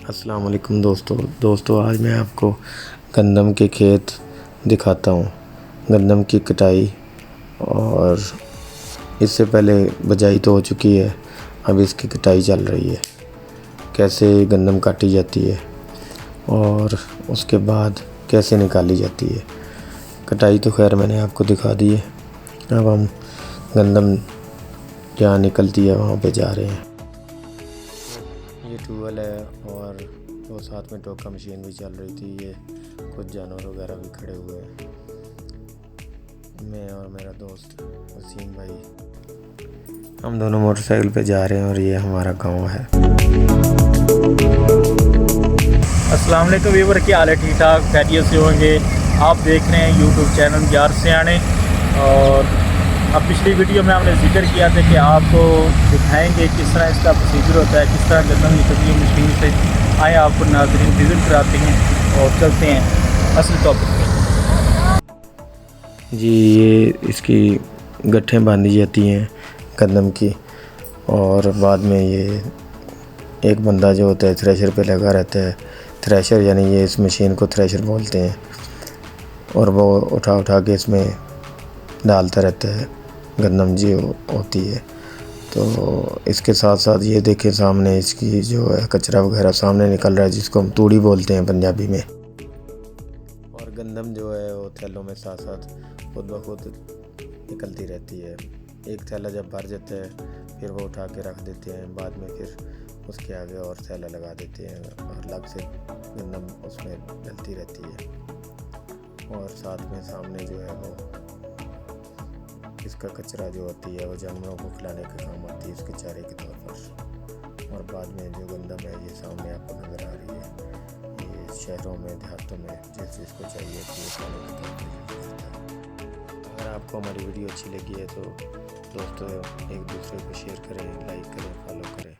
अस्सलाम वालेकुम दोस्तों आज मैं आपको गंदम के खेत दिखाता हूँ। गंदम की कटाई और इससे पहले बजाई तो हो चुकी है, अब इसकी कटाई चल रही है। कैसे गंदम काटी जाती है और उसके बाद कैसे निकाली जाती है। कटाई तो खैर मैंने आपको दिखा दी है। अब हम गंदम जहाँ निकलती है वहाँ पे जा रहे हैं। ये ट्यूबवेल है और वो साथ में टोका मशीन भी चल रही थी। ये कुछ जानवर वगैरह भी खड़े हुए हैं। मैं और मेरा दोस्त वसीम भाई हम दोनों मोटरसाइकिल पे जा रहे हैं और ये हमारा गांव है। अस्सलाम वालेकुम व्यूअर, क्या हाल है? ठीक ठाक खैरियत से होंगे। आप देख रहे हैं यूट्यूब चैनल यार सियाने। और अब पिछली वीडियो में हमने जिक्र किया था कि आपको दिखाएंगे किस तरह इसका प्रोसीजर होता है, किस तरह गंदम निकलती है मशीन से। आए आपको नाज़रीन विज़िट कराते हैं और चलते हैं असल टॉपिक पे। जी ये इसकी गट्ठें बांधी जाती हैं गंदम की और बाद में ये एक बंदा जो होता है थ्रेशर पे लगा रहता है। थ्रेशर यानी ये इस मशीन को थ्रेशर बोलते हैं और वो उठा के इसमें डालता रहता है गंदम जो होती है। तो इसके साथ साथ ये देखें सामने इसकी जो है कचरा वगैरह सामने निकल रहा है, जिसको हम तूड़ी बोलते हैं पंजाबी में। और गंदम जो है वो थैलों में साथ साथ खुद ब खुद निकलती रहती है। एक थैला जब भर जाता है फिर वो उठा के रख देते हैं, बाद में फिर उसके आगे और थैला लगा देते हैं और अलग से गंदम उसमें डलती रहती है। और साथ में सामने जो है वो इसका कचरा जो होती है वो जानवरों को खिलाने के काम आती है, इसके चारे के तौर पर। और बाद में जो गंदम है ये सामने आपको नज़र आ रही है। ये शहरों में देहातों में जिस चीज़ को चाहिए कि ये खाने के तौर पर यूज़ करता है। अगर आपको हमारी वीडियो अच्छी लगी है तो दोस्तों एक दूसरे को शेयर करें, लाइक करें, फॉलो करें।